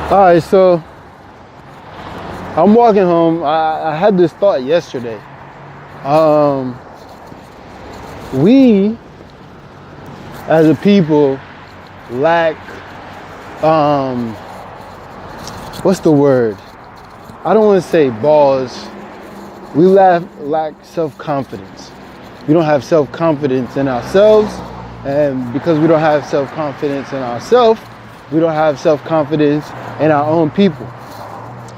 All right, so I'm walking home. I had this thought yesterday. We as a people lack, what's the word? I don't want to say balls. We lack self-confidence. We don't have self-confidence in ourselves. And because we don't have self-confidence in ourselves, we don't have self-confidence in our own people.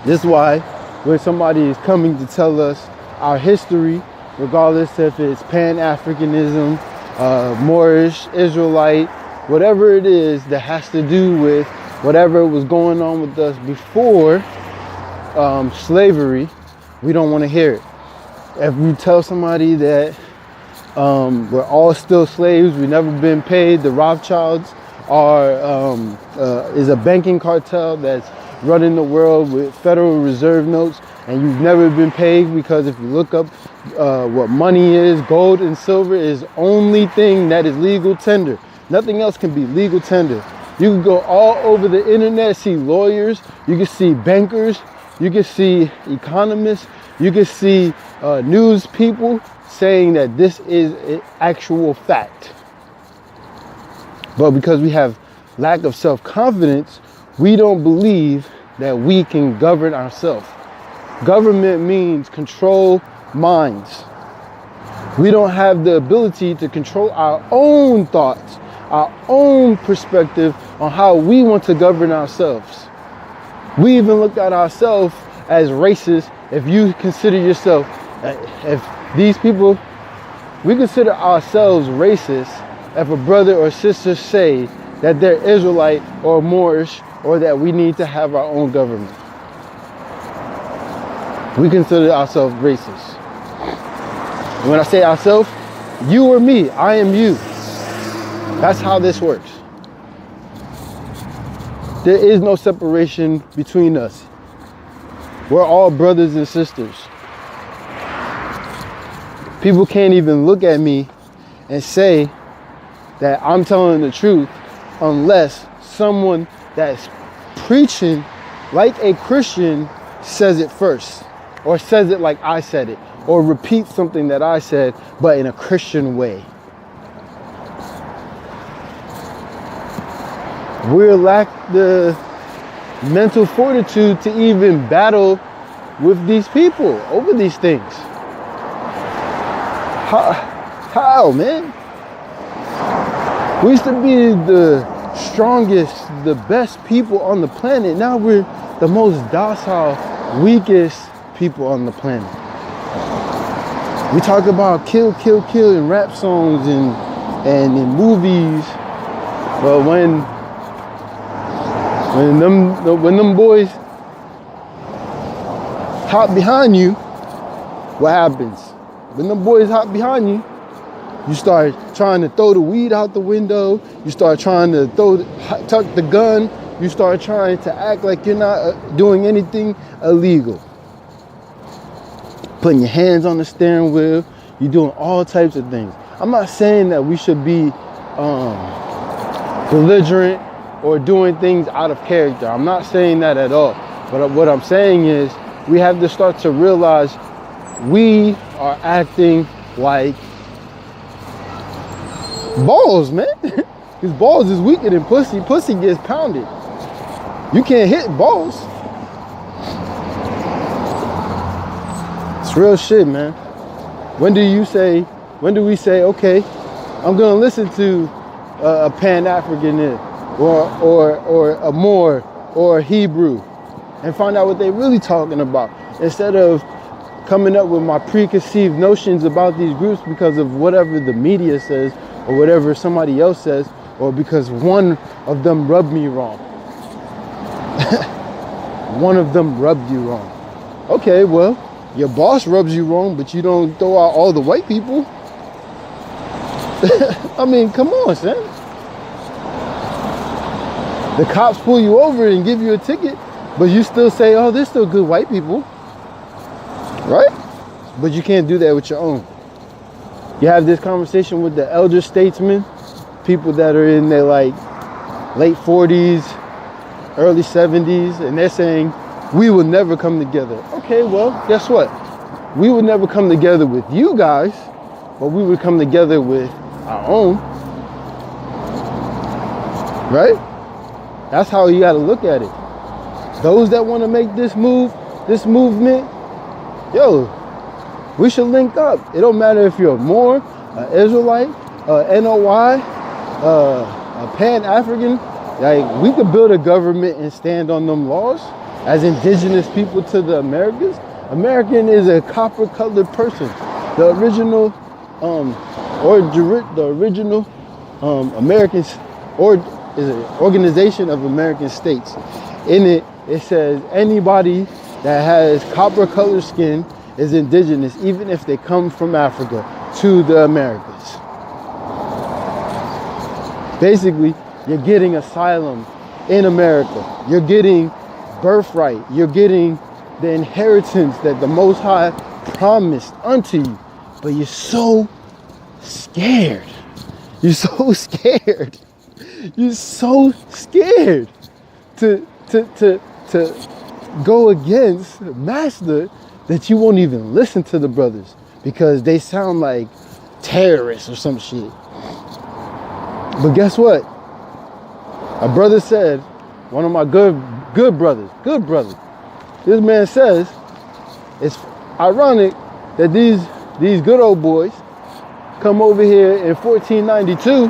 This is why when somebody is coming to tell us our history, regardless if it's Pan-Africanism, Moorish, Israelite, whatever it is that has to do with whatever was going on with us before slavery, we don't want to hear it. If you tell somebody that we're all still slaves, we've never been paid, the Rothschilds is a banking cartel that's running the world with Federal Reserve notes, and you've never been paid, because if you look up what money is, gold and silver is only thing that is legal tender. Nothing else can be legal tender. You can go all over the internet, see lawyers, you can see bankers, you can see economists, you can see news people saying that this is an actual fact. But because we have lack of self-confidence, we don't believe that we can govern ourselves. Government means control minds. We don't have the ability to control our own thoughts, our own perspective on how we want to govern ourselves. We even look at ourselves as racist. If you consider yourself, if these people, we consider ourselves racist if a brother or sister say that they're Israelite or Moorish, or that we need to have our own government. We consider ourselves racist. And when I say ourselves, you or me, I am you. That's how this works. There is no separation between us. We're all brothers and sisters. People can't even look at me and say that I'm telling the truth unless someone that's preaching like a Christian says it first, or says it like I said it, or repeats something that I said, but in a Christian way. We lack the mental fortitude to even battle with these people over these things. How, man? We used to be the strongest, the best people on the planet. Now we're the most docile, weakest people on the planet. We talk about kill, kill, kill in rap songs and in movies, but when them boys hop behind you, what happens? When them boys hop behind you, you start trying to throw the weed out the window. You start trying to tuck the gun. You start trying to act like you're not doing anything illegal. Putting your hands on the steering wheel. You're doing all types of things. I'm not saying that we should be belligerent or doing things out of character. I'm not saying that at all. But what I'm saying is we have to start to realize we are acting like balls, man. Because balls is weaker than pussy. Pussy gets pounded. You can't hit balls. It's real shit, man. When do we say, okay, I'm gonna listen to a Pan-Africanist or a Moor or a Hebrew and find out what they're really talking about, instead of coming up with my preconceived notions about these groups because of whatever the media says or whatever somebody else says, or because one of them rubbed me wrong. One of them rubbed you wrong. Okay, well, your boss rubs you wrong, but you don't throw out all the white people. I mean, come on, son. The cops pull you over and give you a ticket, but you still say, oh, they're still good white people. Right? But you can't do that with your own. You have this conversation with the elder statesmen, people that are in their like late 40s, early 70s, and they're saying we will never come together. Okay, well, guess what? We would never come together with you guys, but we would come together with our own. Right? That's how you got to look at it. Those that want to make this movement, yo, we should link up. It don't matter if you're a Moor, an Israelite, NOI, a Pan-African. Like, we could build a government and stand on them laws as indigenous people to the Americas. American is a copper-colored person. The original, Americans, or is an organization of American states. In it, it says anybody that has copper-colored skin is indigenous, even if they come from Africa to the Americas. Basically, you're getting asylum in America. You're getting birthright. You're getting the inheritance that the Most High promised unto you. But you're so scared. You're so scared. You're so scared to go against Master that you won't even listen to the brothers because they sound like terrorists or some shit. But guess what? A brother said, one of my good brothers, this man says, it's ironic that these good old boys come over here in 1492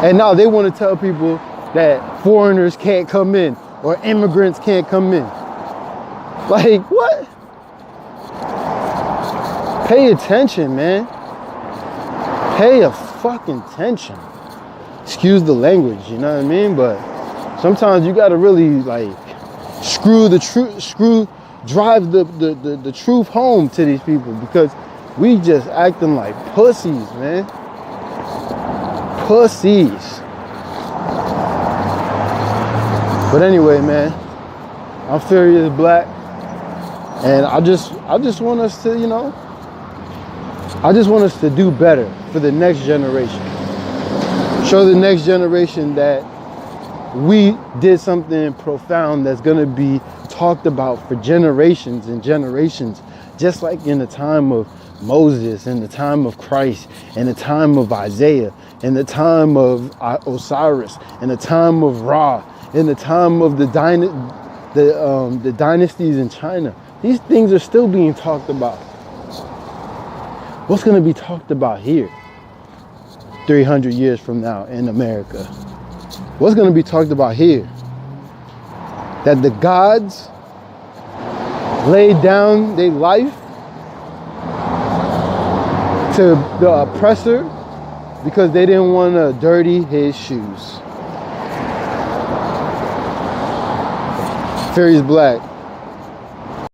and now they want to tell people that foreigners can't come in or immigrants can't come in. Like, what? Pay attention, man. Pay a fucking attention. Excuse the language, you know what I mean? But sometimes you gotta really like drive the truth home to these people because we just acting like pussies, man. Pussies. But anyway, man, I'm Furious Black, and I just want us to, I just want us to do better for the next generation. Show the next generation that we did something profound that's gonna be talked about for generations and generations, just like in the time of Moses, in the time of Christ, in the time of Isaiah, in the time of Osiris, in the time of Ra, in the time of the dynasties in China. These things are still being talked about. What's going to be talked about here 300 years from now in America? What's going to be talked about here? That the gods laid down their life to the oppressor because they didn't want to dirty his shoes. Furious Black.